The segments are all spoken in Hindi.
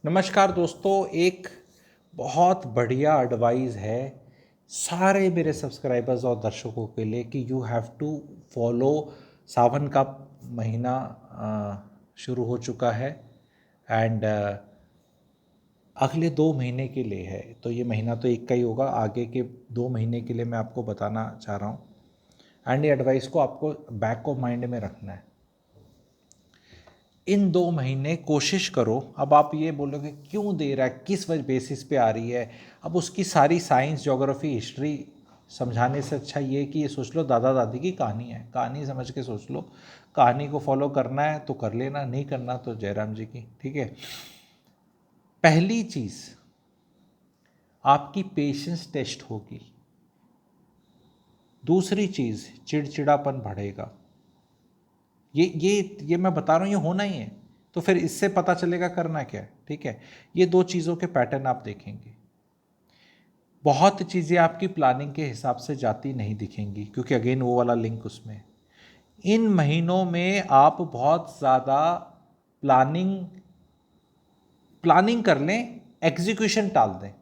नमस्कार दोस्तों, एक बहुत बढ़िया एडवाइस है सारे मेरे सब्सक्राइबर्स और दर्शकों के लिए कि यू हैव टू फॉलो। सावन का महीना शुरू हो चुका है एंड अगले 2 महीने के लिए है। तो ये महीना तो एक का ही होगा, आगे के 2 महीने के लिए मैं आपको बताना चाह रहा हूँ एंड ये एडवाइस को आपको बैक ऑफ माइंड में रखना है। इन 2 महीने कोशिश करो। अब आप ये बोलोगे क्यों दे रहा है, किस वजह बेसिस पे आ रही है, अब उसकी सारी साइंस ज्योग्राफी हिस्ट्री समझाने से अच्छा ये कि ये सोच लो दादा दादी की कहानी है, कहानी समझ के सोच लो। कहानी को फॉलो करना है तो कर लेना, नहीं करना तो जयराम जी की। ठीक है, पहली चीज़ आपकी पेशेंस टेस्ट होगी। दूसरी चीज़ चिड़चिड़ापन बढ़ेगा। ये मैं बता रहा हूँ, ये होना ही है। तो फिर इससे पता चलेगा करना क्या है। ठीक है, ये 2 चीज़ों के पैटर्न आप देखेंगे। बहुत चीज़ें आपकी प्लानिंग के हिसाब से जाती नहीं दिखेंगी, क्योंकि अगेन वो वाला लिंक उसमें। इन महीनों में आप बहुत ज़्यादा प्लानिंग प्लानिंग कर लें, एग्जीक्यूशन टाल दें।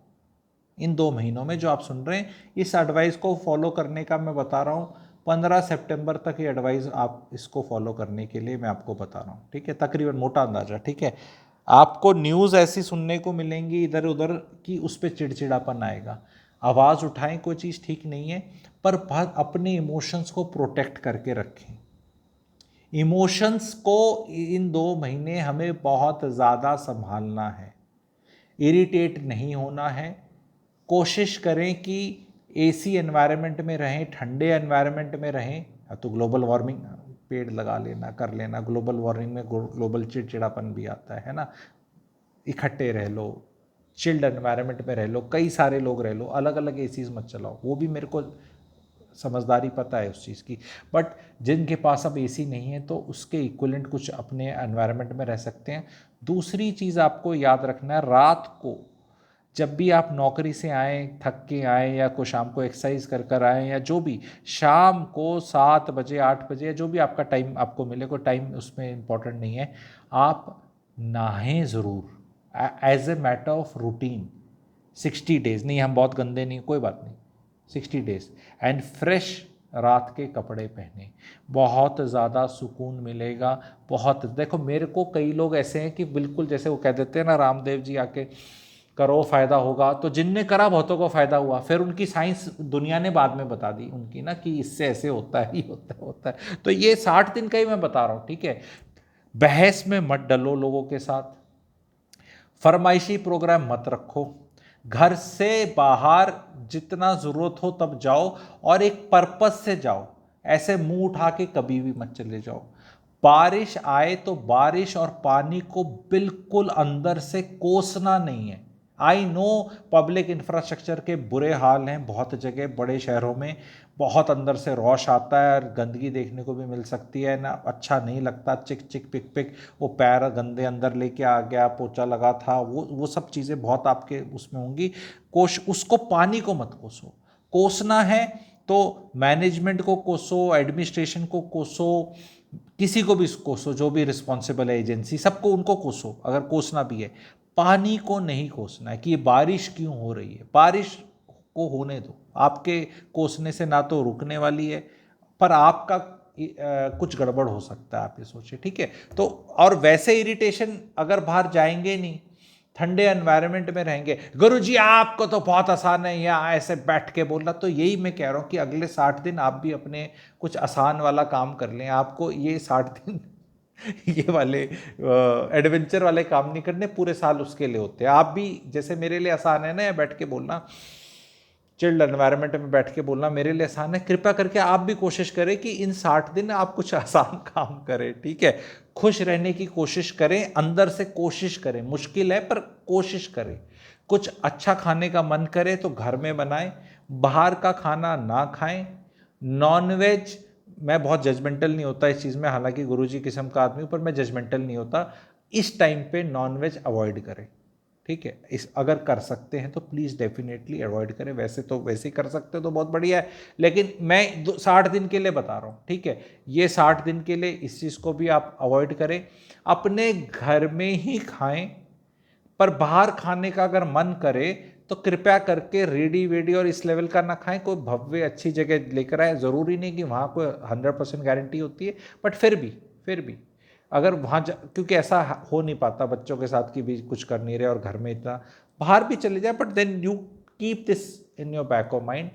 इन 2 महीनों में जो आप सुन रहे हैं, इस एडवाइस को फॉलो करने का मैं बता रहा हूँ। 15 सितंबर तक ये एडवाइस आप इसको फॉलो करने के लिए मैं आपको बता रहा हूँ। ठीक है, तकरीबन मोटा अंदाजा। ठीक है, आपको न्यूज़ ऐसी सुनने को मिलेंगी इधर उधर कि उस पर चिड़चिड़ापन आएगा। आवाज़ उठाएं, कोई चीज़ ठीक नहीं है, पर अपने इमोशंस को प्रोटेक्ट करके रखें। इमोशंस को इन 2 महीने हमें बहुत ज़्यादा संभालना है, इरिटेट नहीं होना है। कोशिश करें कि एसी एनवायरनमेंट में रहें, ठंडे एनवायरनमेंट में रहें। अब तो ग्लोबल वार्मिंग, पेड़ लगा लेना, कर लेना। ग्लोबल वार्मिंग में ग्लोबल चिड़चिड़ापन भी आता है ना। इकट्ठे रह लो, चिल्ड एनवायरनमेंट में रह लो, कई सारे लोग रह लो, अलग अलग एसीज मत चलाओ। वो भी मेरे को समझदारी पता है उस चीज़ की, बट जिनके पास अब एसी नहीं है तो उसके इक्विवेलेंट कुछ अपने एनवायरनमेंट में रह सकते हैं। दूसरी चीज़ आपको याद रखना है, रात को जब भी आप नौकरी से आएँ, थक के आएँ, या को शाम को एक्सरसाइज कर कर आएँ, या जो भी, शाम को 7 बजे 8 बजे या जो भी आपका टाइम आपको मिले, कोई टाइम उसमें इम्पोर्टेंट नहीं है, आप नहाएं ज़रूर as a matter of routine. 60 days नहीं, हम बहुत गंदे नहीं, कोई बात नहीं, 60 डेज। एंड फ्रेश रात के कपड़े पहने, बहुत ज़्यादा सुकून मिलेगा। बहुत देखो, मेरे को कई लोग ऐसे हैं कि बिल्कुल जैसे वो कह देते हैं ना, रामदेव जी आके करो फ़ायदा होगा, तो जिनने करा बहुतों को फ़ायदा हुआ। फिर उनकी साइंस दुनिया ने बाद में बता दी उनकी ना, कि इससे ऐसे होता है, ये होता है। तो ये 60 दिन का ही मैं बता रहा हूँ। ठीक है, बहस में मत डलो लोगों के साथ, फरमाइशी प्रोग्राम मत रखो, घर से बाहर जितना ज़रूरत हो तब जाओ, और एक पर्पस से जाओ। ऐसे मुंह उठा के कभी भी मत चले जाओ। बारिश आए तो बारिश और पानी को बिल्कुल अंदर से कोसना नहीं है। आई नो पब्लिक इंफ्रास्ट्रक्चर के बुरे हाल हैं बहुत जगह, बड़े शहरों में बहुत अंदर से रौश आता है और गंदगी देखने को भी मिल सकती है ना, अच्छा नहीं लगता। चिक चिक पिक पिक, वो पैर गंदे अंदर लेके आ गया, पोछा लगा था, वो सब चीज़ें बहुत आपके उसमें होंगी। उसको पानी को मत कोसो। कोसना है तो मैनेजमेंट को कोसो, एडमिनिस्ट्रेशन को कोसो, किसी को भी कोसो, जो भी रिस्पॉन्सिबल है एजेंसी, सबको उनको कोसो अगर कोसना भी है। पानी को नहीं कोसना है कि ये बारिश क्यों हो रही है। बारिश को होने दो, आपके कोसने से ना तो रुकने वाली है, पर आपका कुछ गड़बड़ हो सकता है, आप ये सोचिए। ठीक है, तो और वैसे इरिटेशन अगर बाहर जाएंगे नहीं, ठंडे एनवायरनमेंट में रहेंगे। गुरुजी आपको तो बहुत आसान है यहाँ ऐसे बैठ के बोलना, तो यही मैं कह रहा हूँ कि अगले 60 दिन आप भी अपने कुछ आसान वाला काम कर लें। आपको ये 60 दिन ये वाले एडवेंचर वाले काम नहीं करने, पूरे साल उसके लिए होते हैं। आप भी, जैसे मेरे लिए आसान है ना या बैठ के बोलना, चिल्ड एनवायरनमेंट में बैठ के बोलना मेरे लिए आसान है, कृपया करके आप भी कोशिश करें कि इन 60 दिन आप कुछ आसान काम करें। ठीक है, खुश रहने की कोशिश करें, अंदर से कोशिश करें। मुश्किल है पर कोशिश करें। कुछ अच्छा खाने का मन करे तो घर में बनाएं, बाहर का खाना ना खाएं। नॉनवेज, मैं बहुत जजमेंटल नहीं होता इस चीज़ में, हालांकि गुरुजी किस्म का आदमी हूं, पर मैं जजमेंटल नहीं होता। इस टाइम पे नॉनवेज अवॉइड करें। ठीक है, इस अगर कर सकते हैं तो प्लीज़ डेफिनेटली अवॉइड करें। वैसे तो वैसे ही कर सकते हो तो बहुत बढ़िया है, लेकिन मैं 60 दिन के लिए बता रहा हूँ। ठीक है, ये 60 दिन के लिए इस चीज़ को भी आप अवॉइड करें। अपने घर में ही खाएं, पर बाहर खाने का अगर मन करे तो कृपया करके रेडी वेडी और इस लेवल का ना खाएं, कोई भव्य अच्छी जगह लेकर आए। ज़रूरी नहीं कि वहाँ कोई 100% गारंटी होती है, बट फिर भी अगर वहाँ क्योंकि ऐसा हो नहीं पाता बच्चों के साथ कि भी कुछ कर नहीं रहे और घर में इतना, बाहर भी चले जाए, but then you keep this in your back of mind.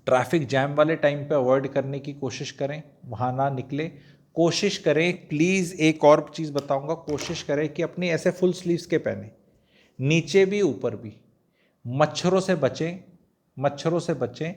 Traffic jam वाले टाइम पे अवॉइड करने की कोशिश करें, वहाँ ना निकले। कोशिश करें प्लीज़, एक और चीज़ बताऊंगा, कोशिश करें कि अपनी ऐसे फुल स्लीव्स के पहने, नीचे भी ऊपर भी। मच्छरों से बचें।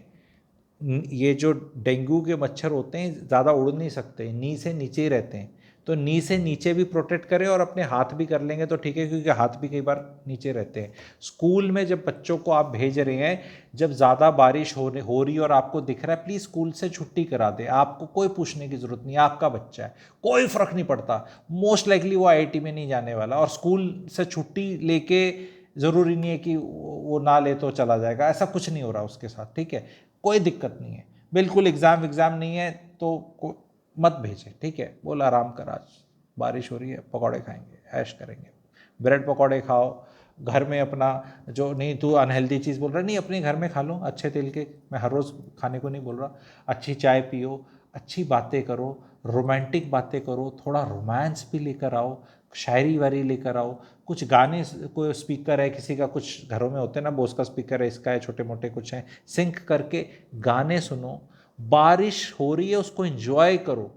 ये जो डेंगू के मच्छर होते हैं ज़्यादा उड़ नहीं सकते, नी से नीचे ही रहते हैं, तो नी से नीचे भी प्रोटेक्ट करें, और अपने हाथ भी कर लेंगे तो ठीक है, क्योंकि हाथ भी कई बार नीचे रहते हैं। स्कूल में जब बच्चों को आप भेज रहे हैं, जब ज़्यादा बारिश हो रही और आपको दिख रहा है, प्लीज़ स्कूल से छुट्टी करा दें। आपको कोई पूछने की ज़रूरत नहीं, आपका बच्चा है, कोई फ़र्क नहीं पड़ता। मोस्ट लाइकली वो IIT में नहीं जाने वाला, और स्कूल से छुट्टी लेके ज़रूरी नहीं है कि वो ना ले तो चला जाएगा, ऐसा कुछ नहीं हो रहा उसके साथ, ठीक है, कोई दिक्कत नहीं है, बिल्कुल एग्ज़ाम नहीं है तो मत भेजें, ठीक है। बोल आराम कर, आज बारिश हो रही है, पकौड़े खाएंगे, ऐश करेंगे, ब्रेड पकौड़े खाओ घर में अपना। जो नहीं तू अनहेल्दी चीज़ बोल रहा, नहीं अपने घर में खा लो अच्छे तेल के, मैं हर रोज़ खाने को नहीं बोल रहा। अच्छी चाय पियो, अच्छी बातें करो, रोमांटिक बातें करो, थोड़ा रोमांस भी लेकर आओ, शायरी वारी लेकर आओ, कुछ गाने, कोई स्पीकर है किसी का, कुछ घरों में होते हैं ना, बोस का स्पीकर है, इसका है, छोटे मोटे कुछ हैं, सिंक करके गाने सुनो। बारिश हो रही है उसको एंजॉय करो,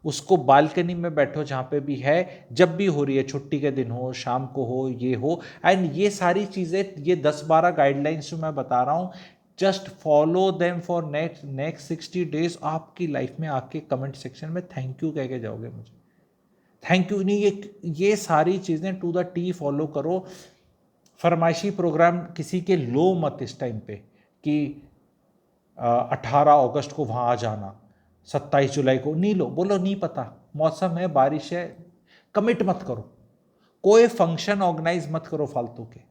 उसको बालकनी में बैठो जहाँ पे भी है, जब भी हो रही है, छुट्टी के दिन हो, शाम को हो, ये हो। एंड ये सारी चीज़ें, ये 10-12 गाइडलाइंस जो मैं बता रहा हूँ, just follow them for next 60 days. आपकी लाइफ में आके कमेंट सेक्शन में थैंक यू कह के जाओगे मुझे, थैंक यू नहीं, ये सारी चीज़ें टू द टी फॉलो करो। फरमाइशी प्रोग्राम किसी के लो मत इस टाइम पे कि 18 अगस्त को वहाँ आ जाना, 27 जुलाई को नहीं लो, बोलो नहीं पता, मौसम है, बारिश है, कमिट मत करो। कोई फंक्शन ऑर्गेनाइज मत करो फालतू के।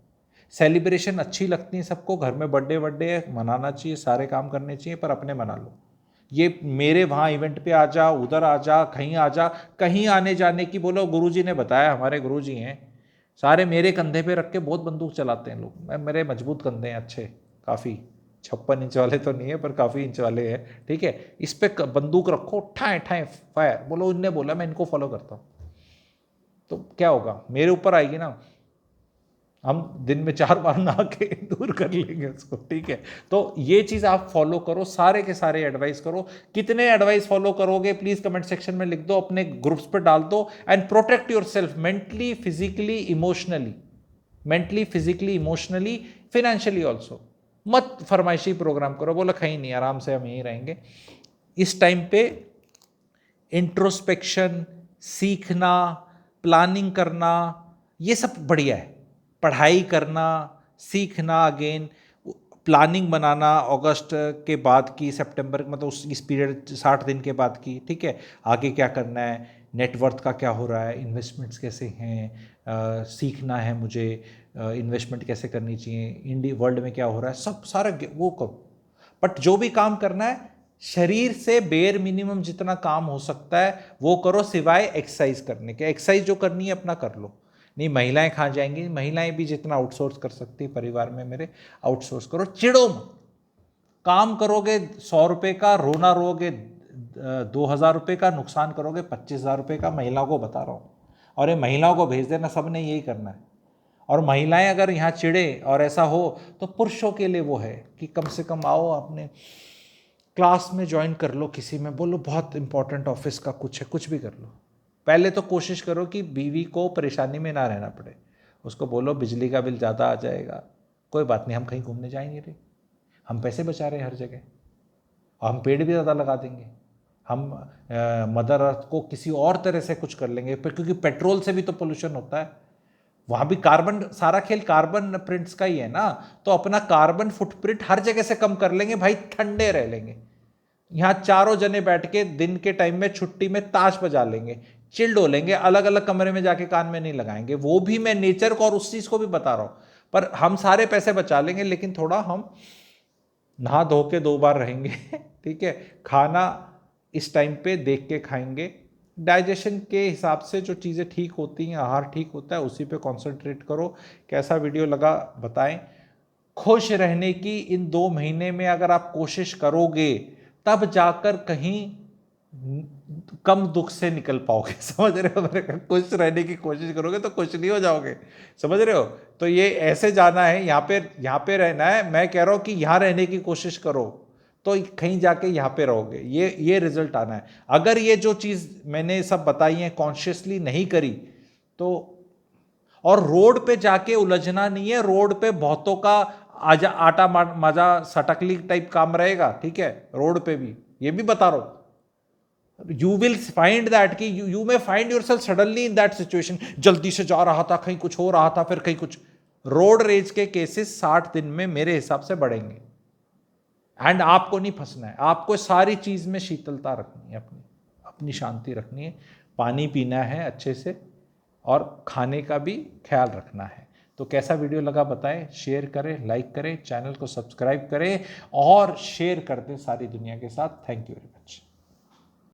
सेलिब्रेशन अच्छी लगती है सबको, घर में बर्थडे मनाना चाहिए, सारे काम करने चाहिए, पर अपने मना लो। ये मेरे वहाँ इवेंट पे आ जा, उधर आ जा, कहीं आ जा, कहीं आने जाने की बोलो, गुरुजी ने बताया, हमारे गुरुजी हैं, सारे मेरे कंधे पे रख के बहुत बंदूक चलाते हैं लोग। मेरे मजबूत कंधे हैं अच्छे, काफ़ी 56 इंच वाले तो नहीं है, पर काफ़ी इंच वाले हैं, ठीक है। इस पर बंदूक रखो, ठाए ठाए फायर, बोलो इनने बोला मैं इनको फॉलो करता हूँ, तो क्या होगा, मेरे ऊपर आएगी ना, हम दिन में 4 बार नहा के दूर कर लेंगे उसको, ठीक है। तो ये चीज़ आप फॉलो करो, सारे के सारे एडवाइस करो। कितने एडवाइस फॉलो करोगे प्लीज़ कमेंट सेक्शन में लिख दो, अपने ग्रुप्स पर डाल दो। And protect your self mentally, physically, emotionally, financially also. मत फरमाइशी प्रोग्राम करो, बोलो कहीं नहीं, आराम से हम यहीं रहेंगे। इस टाइम पे इंट्रोस्पेक्शन, सीखना, प्लानिंग करना, ये सब बढ़िया है। पढ़ाई करना, सीखना, अगेन प्लानिंग बनाना, अगस्त के बाद की, सितंबर, मतलब इस पीरियड 60 दिन के बाद की, ठीक है। आगे क्या करना है, नेटवर्थ का क्या हो रहा है, इन्वेस्टमेंट्स कैसे हैं, सीखना है मुझे, इन्वेस्टमेंट कैसे करनी चाहिए, इंडिया वर्ल्ड में क्या हो रहा है, सब सारा वो करो। बट जो भी काम करना है, शरीर से बेयर मिनिमम जितना काम हो सकता है वो करो, सिवाय एक्सरसाइज करने के। एक्सरसाइज जो करनी है अपना कर लो, नहीं महिलाएं खा जाएंगी, महिलाएं भी जितना आउटसोर्स कर सकती है परिवार में मेरे, आउटसोर्स करो। चिड़ो मत, काम करोगे 100 रुपये का, रोना रोगे 2000 रुपये का, नुकसान करोगे 25,000 रुपये का। महिलाओं को बता रहा हूँ, और ये महिलाओं को भेज देना, सब ने यही करना है। और महिलाएं अगर यहाँ चिड़े और ऐसा हो, तो पुरुषों के लिए वो है कि कम से कम आओ, अपने क्लास में ज्वाइन कर लो, किसी में बोलो बहुत इंपॉर्टेंट ऑफिस का कुछ है, कुछ भी कर लो। पहले तो कोशिश करो कि बीवी को परेशानी में ना रहना पड़े, उसको बोलो बिजली का बिल ज़्यादा आ जाएगा, कोई बात नहीं, हम कहीं घूमने जाएंगे रे, हम पैसे बचा रहे हैं हर जगह, और हम पेड़ भी ज़्यादा लगा देंगे, हम मदर अर्थ को किसी और तरह से कुछ कर लेंगे, क्योंकि पेट्रोल से भी तो पोल्यूशन होता है, वहाँ भी कार्बन, सारा खेल कार्बन प्रिंट्स का ही है ना। तो अपना कार्बन फुटप्रिंट हर जगह से कम कर लेंगे भाई, ठंडे रह लेंगे। यहाँ चारों जने बैठ के दिन के टाइम में छुट्टी में ताश बजा लेंगे, चिल्ड हो लेंगे, अलग अलग कमरे में जाके कान में नहीं लगाएंगे। वो भी मैं नेचर को और उस चीज़ को भी बता रहा हूँ, पर हम सारे पैसे बचा लेंगे, लेकिन थोड़ा हम नहा धो के 2 बार रहेंगे ठीक है। खाना इस टाइम पे देख के खाएंगे, डाइजेशन के हिसाब से जो चीज़ें ठीक होती हैं, आहार ठीक होता है, उसी पे कंसंट्रेट करो। कैसा वीडियो लगा बताएं। खुश रहने की इन 2 महीने में अगर आप कोशिश करोगे तब जाकर कहीं कम दुख से निकल पाओगे। समझ रहे हो? मेरे खुश रहने की कोशिश करोगे तो खुश नहीं हो जाओगे। समझ रहे हो? तो ये ऐसे जाना है, यहाँ पे रहना है। मैं कह रहा हूँ कि यहाँ रहने की कोशिश करो तो कहीं जाके यहाँ पे रहोगे। ये रिजल्ट आना है। अगर ये जो चीज़ मैंने सब बताई है कॉन्शियसली नहीं करी तो, और रोड पे जाके उलझना नहीं है। रोड पे बहुतों का आजा आटा माजा सटकली टाइप काम रहेगा, ठीक है? रोड पे भी ये भी बता रहा हूं। यू विल फाइंड दैट कि you may find your self suddenly in that situation. जल्दी से जा रहा था, कहीं कुछ हो रहा था, फिर कहीं कुछ। रोड रेज के केसेस 60 दिन में मेरे हिसाब से बढ़ेंगे। एंड आपको नहीं फंसना है। आपको सारी चीज में शीतलता रखनी है, अपनी शांति रखनी है। पानी पीना है अच्छे से और खाने का भी ख्याल रखना है। तो कैसा वीडियो लगा बताएं, शेयर करें, लाइक करें, चैनल को सब्सक्राइब करें और शेयर कर दें सारी दुनिया के साथ। Thank you very much.